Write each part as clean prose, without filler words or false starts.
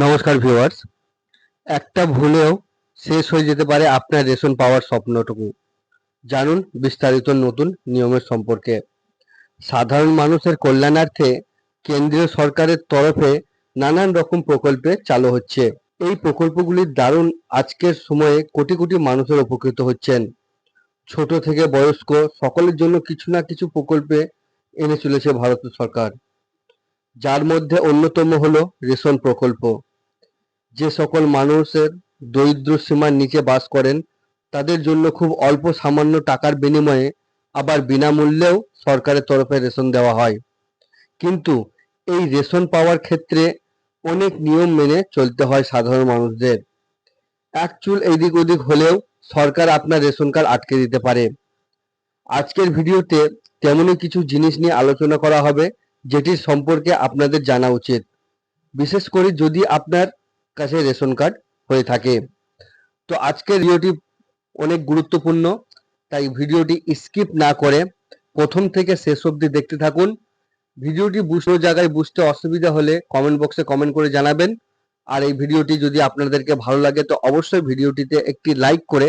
নমস্কার ভিউয়ার্স। একটা ভুলেও শেষ হয়ে যেতে পারে আপনার রেশন পাওয়ার স্বপ্নটুকু। জানুন বিস্তারিত নতুন নিয়মের সম্পর্কে। সাধারণ মানুষের কল্যাণার্থে কেন্দ্রীয় সরকারের তরফে নানান রকম প্রকল্পে চালু হচ্ছে। এই প্রকল্পগুলির দারুণ আজকের সময়ে কোটি কোটি মানুষের উপকৃত হচ্ছেন। ছোট থেকে বয়স্ক সকলের জন্য কিছু না কিছু প্রকল্পে এনে চলেছে ভারত সরকার, যার মধ্যে অন্যতম হলো রেশন প্রকল্প। যে সকল মানুষের দরিদ্র সীমার নিচে বাস করেন তাদের জন্য খুব অল্প সামান্য টাকার বিনিময়ে আবার বিনামূল্যেও সরকারের তরফে রেশন দেওয়া হয়। কিন্তু এই রেশন পাওয়ার ক্ষেত্রে অনেক নিয়ম মেনে চলতে হয় সাধারণ মানুষদের। এক চুল এদিক ওদিক হলেও সরকার আপনার রেশন কার্ড আটকে দিতে পারে। আজকের ভিডিওতে তেমনই কিছু জিনিস নিয়ে আলোচনা করা হবে যেটির সম্পর্কে আপনাদের জানা উচিত, বিশেষ করে যদি আপনার কাছে রেশন কার্ড হয়ে থাকে। তো আজকের ভিডিওটি অনেক গুরুত্বপূর্ণ, তাই ভিডিওটি স্কিপ না করে প্রথম থেকে শেষ অবধি দেখতে থাকুন। ভিডিওটি বুঝতে জায়গায় বুঝতে অসুবিধা হলে কমেন্ট বক্সে কমেন্ট করে জানাবেন। আর এই ভিডিওটি যদি আপনাদেরকে ভালো লাগে তো অবশ্যই ভিডিওটিতে একটি লাইক করে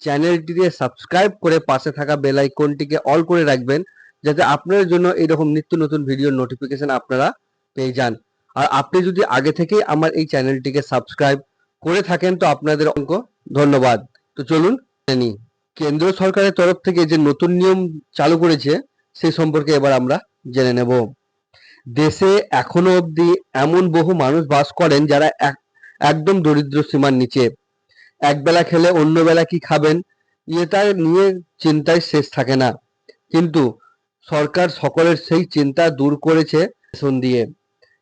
চ্যানেলটিকে সাবস্ক্রাইব করে পাশে থাকা বেল আইকনটিকে অল করে রাখবেন, যাতে আপনাদের জন্য এরকম নিত্য নতুন ভিডিওর নোটিফিকেশন আপনারা পেয়ে যান। আর আপনি যদি আগে থেকেই আমার এই চ্যানেলটিকে সাবস্ক্রাইব করে থাকেন তো আপনাদের অসংখ্য ধন্যবাদ। তো চলুন জেনে নিই। কেন্দ্র সরকারের তরফ থেকে যে নতুন নিয়ম চালু করেছে সেই সম্পর্কে এবার আমরা জেনে নেব। দেশে এখনো অবধি এমন বহু মানুষ বাস করেন যারা একদম দরিদ্র সীমার নিচে। একবেলা খেলে অন্য বেলা কি খাবেন এটা নিয়ে চিন্তায় শেষ থাকে না। কিন্তু সরকার সকলের সেই চিন্তা দূর করেছে রেশন দিয়ে।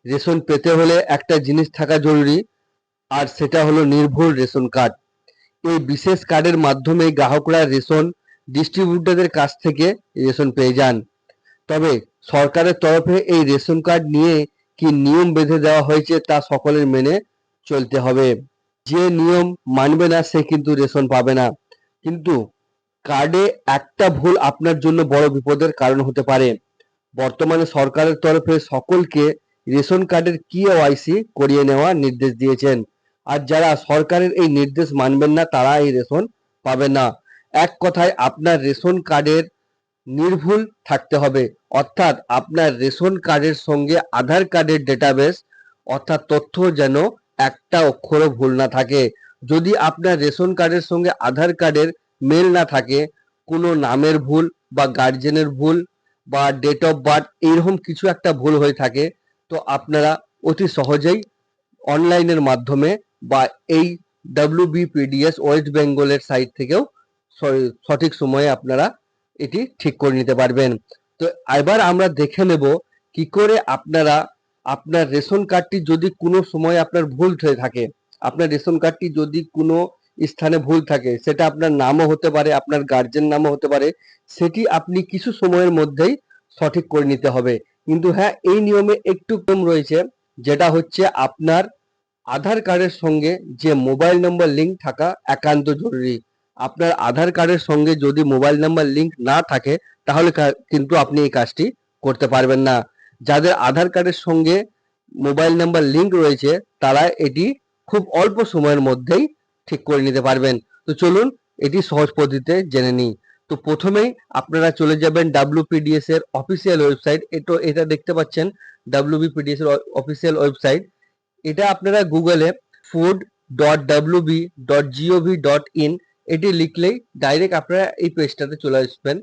রেশন পেতে হলে একটা জিনিস থাকা জরুরি, আর সেটা হলো নির্ভুল রেশন কার্ড। এই বিশেষ কার্ডের মাধ্যমে গ্রাহকরা রেশন ডিস্ট্রিবিউটরদের কাছ থেকে রেশন পেয়ে যান। তবে সরকারের তরফে এই রেশন কার্ড নিয়ে কি নিয়ম বেঁধে দেওয়া হয়েছে তা সকলের মেনে চলতে হবে। যে নিয়ম মানবে না সে কিন্তু রেশন পাবে না। কিন্তু কার্ডে একটা ভুল আপনার জন্য বড় বিপদের কারণ হতে পারে। বর্তমানে সরকারের তরফে সকলকে রেশন কার্ডের KYC করিয়ে নেওয়ার নির্দেশ দিয়েছেন। আর যারা সরকারের এই নির্দেশ মানবেন না তারা এই রেশন পাবে না। এক কথায় আপনার রেশন কার্ডের নির্ভুল থাকতে হবে, অর্থাৎ আপনার রেশন কার্ডের সঙ্গে আধার কার্ডের ডেটাবেস অর্থাৎ তথ্য যেন একটা অক্ষরও ভুল না থাকে। যদি আপনার রেশন কার্ডের সঙ্গে আধার কার্ডের মেল না থাকে, কোনো নামের ভুল বা গার্জেনের ভুল বা ডেট অফ বার্থ এইরকম কিছু একটা ভুল হয়ে থাকে, তো আপনারা অতি সহজেই অনলাইনের মাধ্যমে বা এই WBPDS ওয়েস্ট বেঙ্গলের সাইট থেকেও সঠিক সময়ে আপনারা এটি ঠিক করে নিতে পারবেন। তো এবার আমরা দেখে নেব কি করে আপনারা আপনার রেশন কার্ডটি যদি কোনো সময় আপনার ভুল হয়ে থাকে, আপনার রেশন কার্ডটি যদি কোনো স্থানে ভুল থাকে, সেটা আপনার নামও হতে পারে, আপনার গার্জেন নামও হতে পারে, সেটি আপনি কিছু সময়ের মধ্যেই সঠিক করে নিতে হবে। কিন্তু হ্যাঁ, এই নিয়মে একটু কম রয়েছে, যেটা হচ্ছে আপনার আধার কার্ডের সঙ্গে যে মোবাইল নম্বর লিঙ্ক থাকা একান্ত জরুরি। আপনার আধার কার্ডের সঙ্গে যদি মোবাইল নাম্বার লিঙ্ক না থাকে তাহলে কিন্তু আপনি এই কাজটি করতে পারবেন না। যাদের আধার কার্ডের সঙ্গে মোবাইল নাম্বার লিঙ্ক রয়েছে তারা এটি খুব অল্প সময়ের মধ্যেই ঠিক করে নিতে পারবেন। তো চলুন এটি সহজ পদ্ধতিতে জেনে নিই। তো প্রথমেই আপনারা চলে যাবেন WPDS এর অফিসিয়াল ওয়েবসাইট। এটা দেখতে পাচ্ছেন WBPDS এর অফিসিয়াল ওয়েবসাইট। এটা আপনারা গুগলে food.wb.gov.in এটি লিখলেই ডাইরেক্ট আপনারা এই পেজটাতে চলে আসবেন।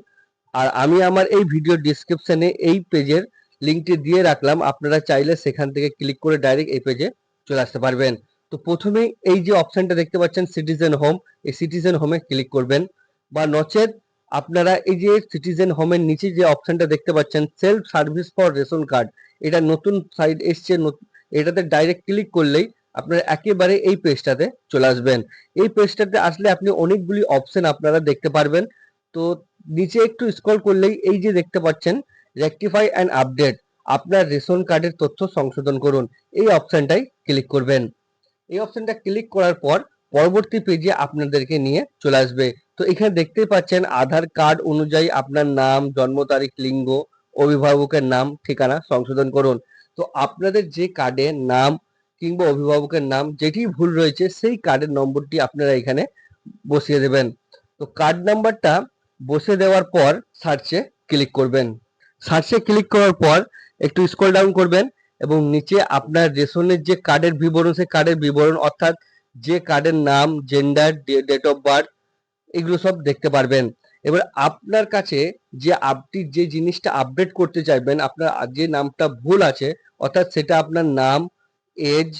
আর আমি আমার এই ভিডিও ডিসক্রিপশনে এই পেজের লিঙ্কটি দিয়ে রাখলাম, আপনারা চাইলে সেখান থেকে ক্লিক করে ডাইরেক্ট এই পেজে চলে আসতে পারবেন। তো প্রথমেই এই যে অপশনটা দেখতে পাচ্ছেন সিটিজেন হোম, এই সিটিজেন হোমে ক্লিক করবেন। বা নচেত আপনারা এই যে সিটিজেন হোমের নিচে যে অপশনটা দেখতে পাচ্ছেন self service for ration card, এটা নতুন সাইট এসছে, এটাতে ডাইরেক্ট ক্লিক করলেই আপনারা একেবারে এই পেজটাতে চলে আসবেন। এই পেজটাতে আসলে আপনি অনেকগুলি অপশন আপনারা দেখতে পারবেন। তো নিচে একটু স্ক্রল করলেই এই যে দেখতে পাচ্ছেন রেকটিফাই অ্যান্ড আপডেট, আপনার রেশন কার্ডের তথ্য সংশোধন করুন, এই অপশনটাই ক্লিক করবেন। এই অপশনটা ক্লিক করার পর পরবর্তী পেজে আপনাদেরকে নিয়ে চলে আসবে। তো এখানে দেখতেই পাচ্ছেন আধার কার্ড অনুযায়ী আপনার নাম, জন্ম তারিখ, লিঙ্গ, অভিভাবকের নাম, ঠিকানা সংশোধন করুন। তো আপনাদের যে কার্ডে নাম, কিংবা অভিভাবকের নাম যেটি ভুল রয়েছে সেই কার্ডের নম্বরটি আপনারা এখানে বসিয়ে দেবেন। তো কার্ড নাম্বারটা বসিয়ে দেওয়ার পর সার্চে ক্লিক করবেন। সার্চে ক্লিক করার পর একটু স্ক্রল ডাউন করবেন এবং নিচে আপনার রেশনের যে কার্ডের বিবরণ, সেই কার্ডের বিবরণ অর্থাৎ যে কার্ডের নাম, জেন্ডার, ডেট অফ বার্থ এগুলো সব দেখতে পারবেন। এবার আপনার কাছে যে আপনি যে জিনিসটা আপডেট করতে চাইবেন, আপনার যে নামটা ভুল আছে অর্থাৎ সেটা আপনার নাম, এজ,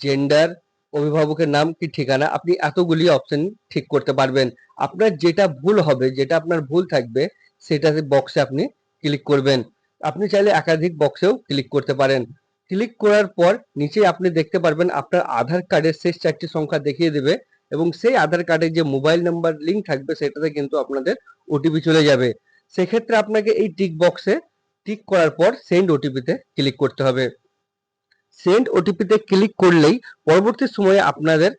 জেন্ডার, অভিভাবকের নাম কি ঠিকানা, আপনি এতগুলি অপশন ঠিক করতে পারবেন। আপনার যেটা ভুল হবে, যেটা আপনার ভুল থাকবে সেটাতে বক্সে আপনি ক্লিক করবেন। আপনি চাইলে একাধিক বক্সেও ক্লিক করতে পারেন। ক্লিক করার পর নিচে আপনি দেখতে পারবেন আপনার আধার কার্ডের শেষ 4টি সংখ্যা দেখিয়ে দেবে এবং সেই আধার কার্ডে যে মোবাইল নাম্বার লিঙ্ক থাকবে সেটাতে কিন্তু আপনাদের ওটিপি চলে যাবে। সেক্ষেত্রে আপনাকে এই টিক বক্সে টিক করার পর সেন্ড ওটিপিতে ক্লিক করতে হবে। সেন্ড ওটিপিতে ক্লিক করলেই পরবর্তী সময়ে আপনাদের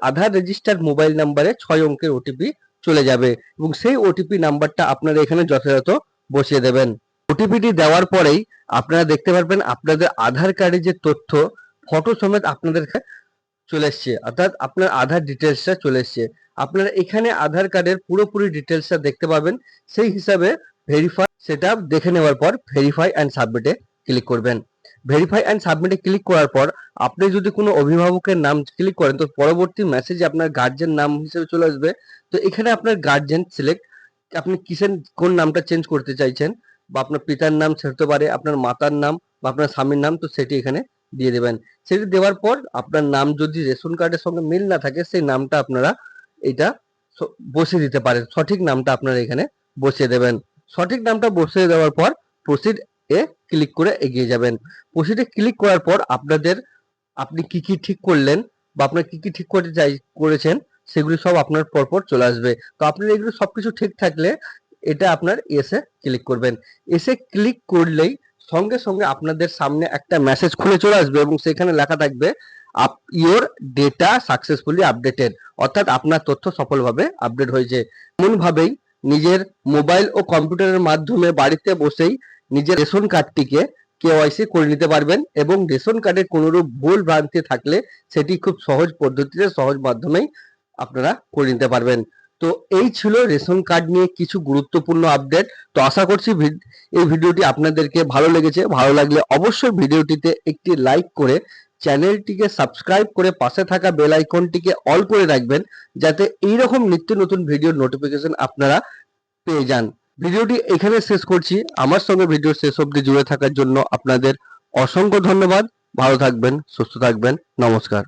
আধার রেজিস্টার্ড মোবাইল নাম্বারে 6 অঙ্কের ওটিপি চলে যাবে এবং সেই ওটিপি নাম্বারটা আপনারা এখানে যথাযথ বসিয়ে দেবেন। ওটিপিটি দেওয়ার পরেই আপনারা দেখতে পারবেন আপনাদের আধার কার্ডের যে তথ্য ফটো সমেত আপনাদের চলে এসছে, অর্থাৎ আপনার আধার ডিটেলসটা চলে এসছে। আপনারা এখানে আধার কার্ডের পুরোপুরি ডিটেলসটা দেখতে পাবেন। সেই হিসাবে ভেরিফাই সেটা দেখে নেওয়ার পর ভেরিফাই অ্যান্ড সাবমিটে ক্লিক করবেন। ভেরিফাই অ্যান্ড সাবমিটে ক্লিক করার পর আপনি যদি কোনো অভিভাবকের নাম ক্লিক করেন তো পরবর্তী মেসেজে আপনার গার্জেন নাম হিসেবে চলে আসবে। তো এখানে আপনার গার্জেন সিলেক্ট, আপনি কোন নামটা চেঞ্জ করতে চাইছেন, বা আপনার পিতার নাম হতে পারে, আপনার মাতার নাম বা আপনার স্বামীর নাম, তো সেটি এখানে দিয়ে দেবেন। সেটি দেওয়ার পর আপনার নাম যদি রেশন কার্ডের সঙ্গে মিল না থাকে সেই নামটা আপনারা এটা বসিয়ে দিতে পারেন। সঠিক নামটা আপনারা এখানে বসিয়ে দেবেন। সঠিক নামটা বসিয়ে দেওয়ার পর প্রসিড এ ক্লিক করে এগিয়ে যাবেন। প্রসিডে ক্লিক করার পর আপনি কি কি ঠিক করলেন বা আপনার কি কি ঠিক করতে করেছেন সেগুলি সব আপনার পরপর চলে আসবে। তো আপনার এগুলো সবকিছু ঠিক থাকলে এটা আপনার এসে ক্লিক করবেন। এসে ক্লিক করলেই সঙ্গে সঙ্গে আপনাদের সামনে একটা মেসেজ খুলে চলে আসবে এবং সেখানে লেখা থাকবে ইওর ডেটা সাকসেসফুলি আপডেটেড, অর্থাৎ আপনার তথ্য সফলভাবে আপডেট হয়েছে। এমনভাবেই নিজের মোবাইল ও কম্পিউটারের মাধ্যমে বাড়িতে বসেই নিজের রেশন কার্ডটিকে কেওয়াইসি করে নিতে পারবেন এবং রেশন কার্ডের কোনোরূপ ভুল ভ্রান্তি থাকলে সেটি খুব সহজ পদ্ধতিতে, সহজ মাধ্যমেই আপনারা করে নিতে পারবেন। তো এই ছিল রেশন কার্ড নিয়ে কিছু গুরুত্বপূর্ণ আপডেট। তো আশা করছি এই ভিডিওটি আপনাদেরকে ভালো লেগেছে। ভালো লাগলে অবশ্যই ভিডিওটিতে একটি লাইক করে চ্যানেলটিকে সাবস্ক্রাইব করে পাশে থাকা বেল আইকনটিকে অল করে রাখবেন, যাতে এইরকম নিত্য নতুন ভিডিওর নোটিফিকেশন আপনারা পেয়ে যান। ভিডিওটি এখানে শেষ করছি। আমার সঙ্গে ভিডিও শেষ অবধি জুড়ে থাকার জন্য আপনাদের অসংখ্য ধন্যবাদ। ভালো থাকবেন, সুস্থ থাকবেন, নমস্কার।